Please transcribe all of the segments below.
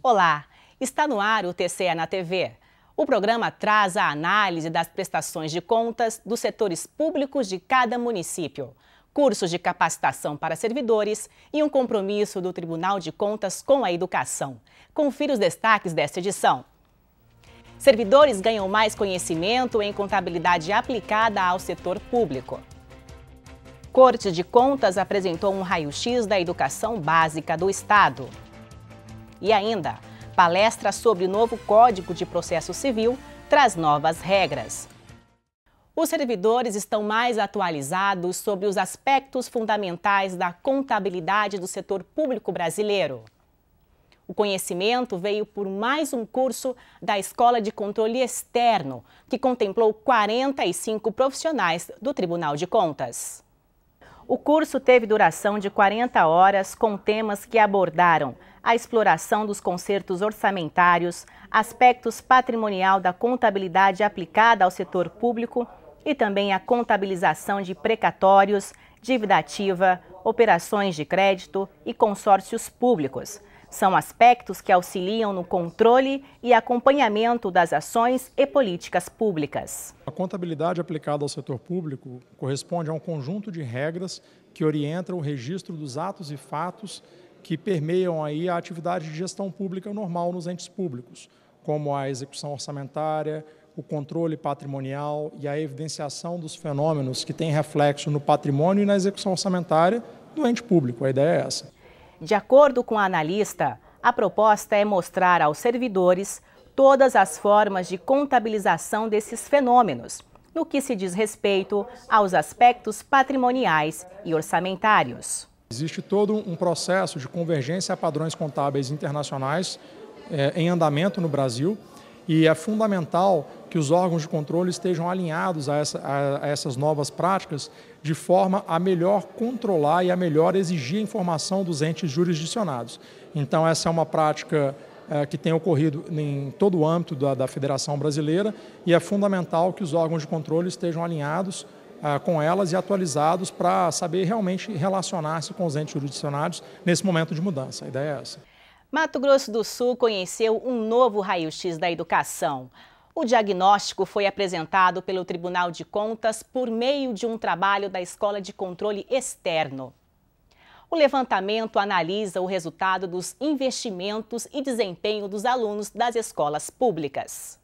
Olá, está no ar o TCE na TV. O programa traz a análise das prestações de contas dos setores públicos de cada município, cursos de capacitação para servidores e um compromisso do Tribunal de Contas com a educação. Confira os destaques desta edição. Servidores ganham mais conhecimento em contabilidade aplicada ao setor público. Corte de Contas apresentou um raio-x da educação básica do Estado. E ainda, palestra sobre o novo Código de Processo Civil traz novas regras. Os servidores estão mais atualizados sobre os aspectos fundamentais da contabilidade do setor público brasileiro. O conhecimento veio por mais um curso da Escola de Controle Externo, que contemplou 45 profissionais do Tribunal de Contas. O curso teve duração de 40 horas com temas que abordaram a exploração dos concertos orçamentários, aspectos patrimonial da contabilidade aplicada ao setor público e também a contabilização de precatórios, dívida ativa, operações de crédito e consórcios públicos. São aspectos que auxiliam no controle e acompanhamento das ações e políticas públicas. A contabilidade aplicada ao setor público corresponde a um conjunto de regras que orientam o registro dos atos e fatos que permeiam aí a atividade de gestão pública normal nos entes públicos, como a execução orçamentária, o controle patrimonial e a evidenciação dos fenômenos que têm reflexo no patrimônio e na execução orçamentária do ente público. A ideia é essa. De acordo com a analista, a proposta é mostrar aos servidores todas as formas de contabilização desses fenômenos, no que se diz respeito aos aspectos patrimoniais e orçamentários. Existe todo um processo de convergência a padrões contábeis internacionais em andamento no Brasil e é fundamental que os órgãos de controle estejam alinhados a essas novas práticas de forma a melhor controlar e a melhor exigir a informação dos entes jurisdicionados. Então essa é uma prática que tem ocorrido em todo o âmbito da Federação Brasileira e é fundamental que os órgãos de controle estejam alinhados com elas e atualizados para saber realmente relacionar-se com os entes jurisdicionados nesse momento de mudança. A ideia é essa. Mato Grosso do Sul conheceu um novo raio-x da educação. O diagnóstico foi apresentado pelo Tribunal de Contas por meio de um trabalho da Escola de Controle Externo. O levantamento analisa o resultado dos investimentos e desempenho dos alunos das escolas públicas.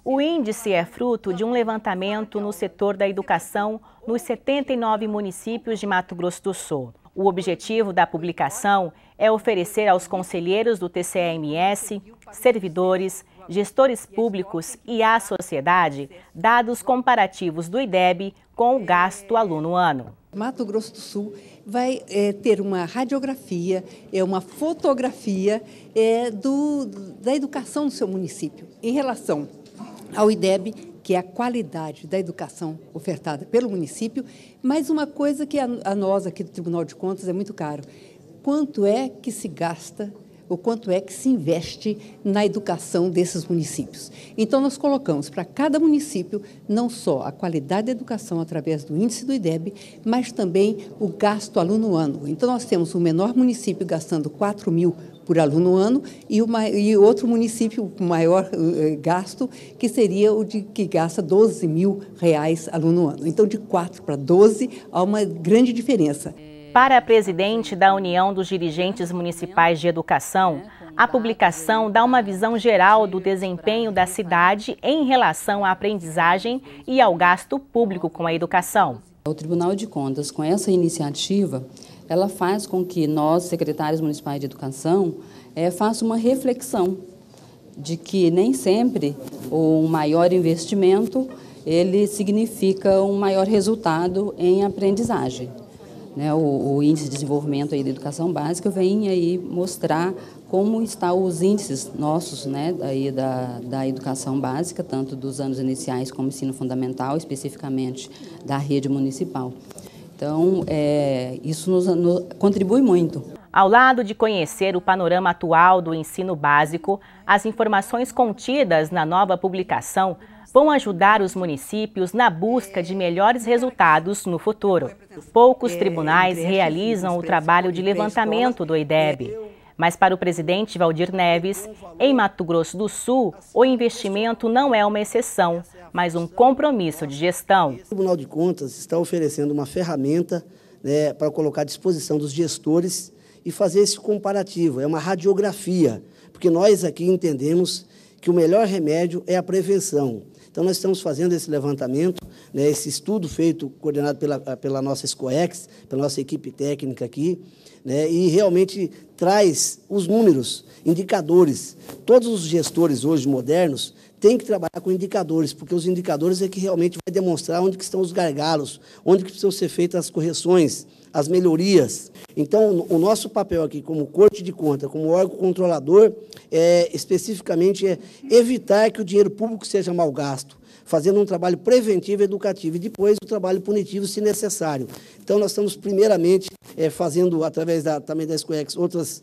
O índice é fruto de um levantamento no setor da educação nos 79 municípios de Mato Grosso do Sul. O objetivo da publicação é oferecer aos conselheiros do TCE-MS, servidores, gestores públicos e à sociedade dados comparativos do IDEB com o gasto aluno-ano. Mato Grosso do Sul vai ter uma radiografia, uma fotografia da educação do seu município em relação ao IDEB, que é a qualidade da educação ofertada pelo município, mas uma coisa que a nós aqui do Tribunal de Contas é muito caro: quanto é que se gasta ou quanto é que se investe na educação desses municípios. Então, nós colocamos para cada município não só a qualidade da educação através do índice do IDEB, mas também o gasto aluno-ano. Então, nós temos o menor município gastando 4 mil por aluno ano e outro município com maior gasto, que seria o que gasta 12 mil reais aluno ano. Então, de 4 para 12, há uma grande diferença. Para a presidente da União dos Dirigentes Municipais de Educação, a publicação dá uma visão geral do desempenho da cidade em relação à aprendizagem e ao gasto público com a educação. O Tribunal de Contas, com essa iniciativa, ela faz com que nós, secretários municipais de educação, faça uma reflexão de que nem sempre um maior investimento ele significa um maior resultado em aprendizagem. O Índice de Desenvolvimento aí da Educação Básica vem aí mostrar como estão os índices nossos aí da educação básica, tanto dos anos iniciais como ensino fundamental, especificamente da rede municipal. Então, isso nos contribui muito. Ao lado de conhecer o panorama atual do ensino básico, as informações contidas na nova publicação vão ajudar os municípios na busca de melhores resultados no futuro. Poucos tribunais realizam o trabalho de levantamento do IDEB, Mas para o presidente Valdir Neves, em Mato Grosso do Sul, o investimento não é uma exceção, mas um compromisso de gestão. O Tribunal de Contas está oferecendo uma ferramenta, né, para colocar à disposição dos gestores e fazer esse comparativo. É uma radiografia, porque nós aqui entendemos que o melhor remédio é a prevenção. Então, nós estamos fazendo esse levantamento, né, esse estudo feito, coordenado pela nossa SCOEX, pela nossa equipe técnica aqui, né, e realmente traz os números, indicadores. Todos os gestores hoje modernos têm que trabalhar com indicadores, porque os indicadores é que realmente vai demonstrar onde que estão os gargalos, onde que precisam ser feitas as correções, as melhorias. Então, o nosso papel aqui como Corte de Contas, como órgão controlador, especificamente é evitar que o dinheiro público seja mal gasto, fazendo um trabalho preventivo e educativo, e depois o trabalho punitivo, se necessário. Então, nós estamos, primeiramente, fazendo, através também da SCOEX, outras,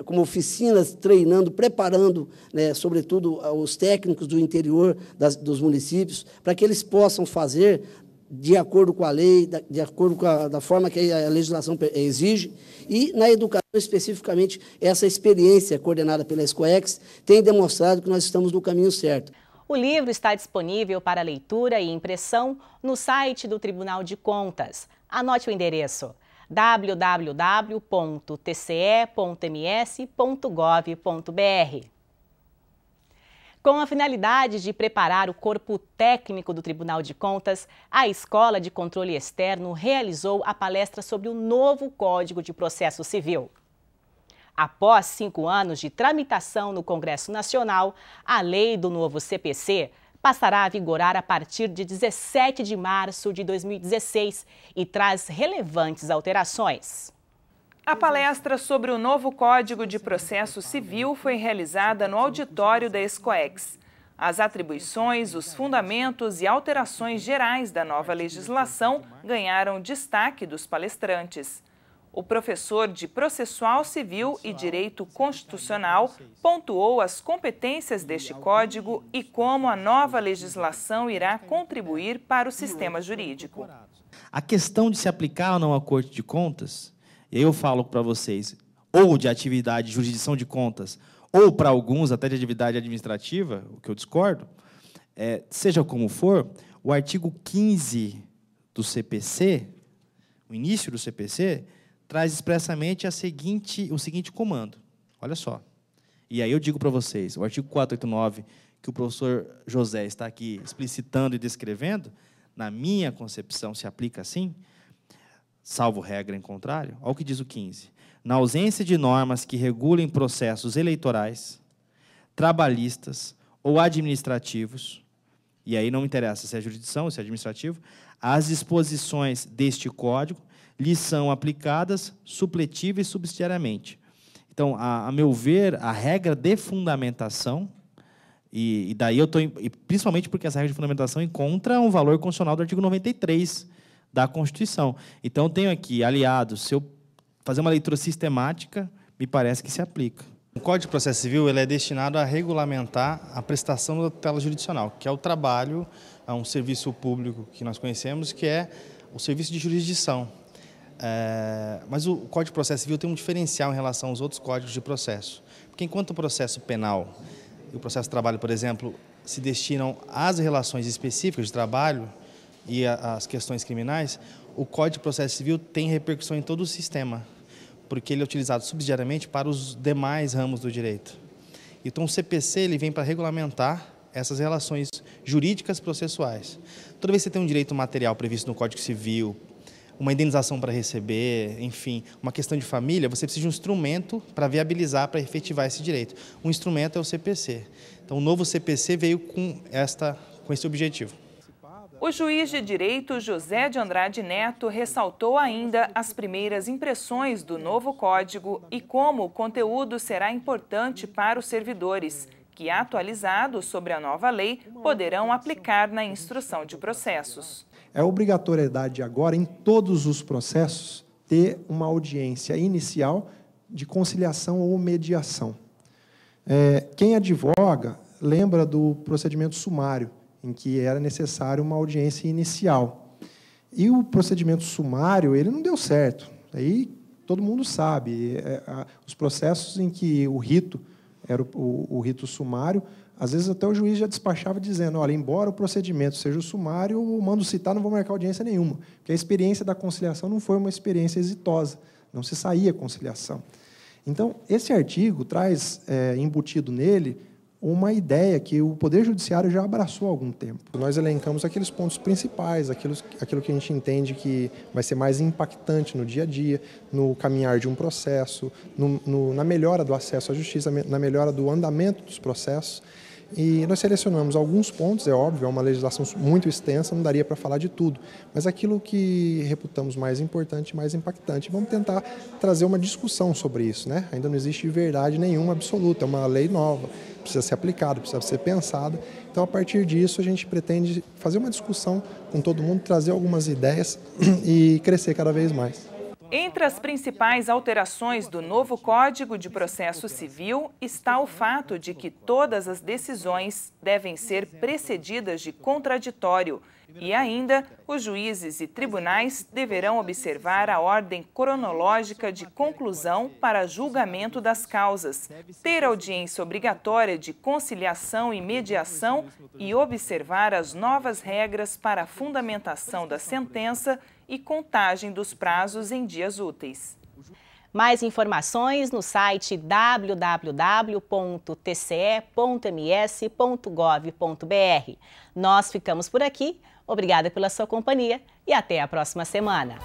como oficinas, treinando, preparando, né, sobretudo, os técnicos do interior dos municípios, para que eles possam fazer de acordo com a lei, de acordo com da forma que a legislação exige, e na educação, especificamente, essa experiência coordenada pela SCOEX tem demonstrado que nós estamos no caminho certo. O livro está disponível para leitura e impressão no site do Tribunal de Contas. Anote o endereço: www.tce.ms.gov.br. Com a finalidade de preparar o corpo técnico do Tribunal de Contas, a Escola de Controle Externo realizou a palestra sobre o novo Código de Processo Civil. Após 5 anos de tramitação no Congresso Nacional, a lei do novo CPC passará a vigorar a partir de 17 de março de 2016 e traz relevantes alterações. A palestra sobre o novo Código de Processo Civil foi realizada no auditório da SCOEX. As atribuições, os fundamentos e alterações gerais da nova legislação ganharam destaque dos palestrantes. O professor de Processual Civil e Direito Constitucional pontuou as competências deste código e como a nova legislação irá contribuir para o sistema jurídico. A questão de se aplicar ou não à Corte de Contas, e aí eu falo para vocês, ou de atividade de jurisdição de contas, ou para alguns até de atividade administrativa, o que eu discordo, seja como for, o artigo 15 do CPC, o início do CPC, traz expressamente o seguinte comando. Olha só. E aí eu digo para vocês, o artigo 489, que o professor José está aqui explicitando e descrevendo, na minha concepção se aplica assim, salvo regra em contrário. Olha o que diz o 15. Na ausência de normas que regulem processos eleitorais, trabalhistas ou administrativos, e aí não me interessa se é jurisdição ou se é administrativo, as disposições deste Código lhes são aplicadas supletiva e subsidiariamente. Então, a meu ver, a regra de fundamentação, e daí eu estou, principalmente porque essa regra de fundamentação encontra um valor constitucional do artigo 93 da Constituição. Então, eu tenho aqui, aliados, se eu fazer uma leitura sistemática, me parece que se aplica. O Código de Processo Civil ele é destinado a regulamentar a prestação da tutela jurisdicional, que é o trabalho, a um serviço público que nós conhecemos, que é o serviço de jurisdição. Mas o Código de Processo Civil tem um diferencial em relação aos outros códigos de processo. Porque enquanto o processo penal e o processo de trabalho, por exemplo, se destinam às relações específicas de trabalho e às questões criminais, o Código de Processo Civil tem repercussão em todo o sistema, porque ele é utilizado subsidiariamente para os demais ramos do direito. Então, o CPC ele vem para regulamentar essas relações jurídicas processuais. Toda vez que você tem um direito material previsto no Código Civil, uma indenização para receber, enfim, uma questão de família, você precisa de um instrumento para viabilizar, para efetivar esse direito. O instrumento é o CPC. Então, o novo CPC veio com esse objetivo. O juiz de direito José de Andrade Neto ressaltou ainda as primeiras impressões do novo código e como o conteúdo será importante para os servidores, que, atualizados sobre a nova lei, poderão aplicar na instrução de processos. É obrigatoriedade agora, em todos os processos, ter uma audiência inicial de conciliação ou mediação. Quem advoga lembra do procedimento sumário, em que era necessário uma audiência inicial. E o procedimento sumário ele não deu certo. Aí todo mundo sabe, os processos em que o rito era o rito sumário, às vezes até o juiz já despachava dizendo, olha, embora o procedimento seja o sumário, o mando citar, não vou marcar audiência nenhuma, porque a experiência da conciliação não foi uma experiência exitosa, não se saía conciliação. Então, esse artigo traz embutido nele uma ideia que o Poder Judiciário já abraçou há algum tempo. Nós elencamos aqueles pontos principais, aquilo que a gente entende que vai ser mais impactante no dia a dia, no caminhar de um processo, na melhora do acesso à justiça, na melhora do andamento dos processos. E nós selecionamos alguns pontos, é óbvio, é uma legislação muito extensa, não daria para falar de tudo, mas aquilo que reputamos mais importante, mais impactante. Vamos tentar trazer uma discussão sobre isso, né? Ainda não existe verdade nenhuma absoluta, é uma lei nova, precisa ser aplicada, precisa ser pensada. Então, a partir disso, a gente pretende fazer uma discussão com todo mundo, trazer algumas ideias e crescer cada vez mais. Entre as principais alterações do novo Código de Processo Civil está o fato de que todas as decisões devem ser precedidas de contraditório e ainda os juízes e tribunais deverão observar a ordem cronológica de conclusão para julgamento das causas, ter audiência obrigatória de conciliação e mediação e observar as novas regras para a fundamentação da sentença e contagem dos prazos em dias úteis. Mais informações no site www.tce.ms.gov.br. Nós ficamos por aqui. Obrigada pela sua companhia e até a próxima semana.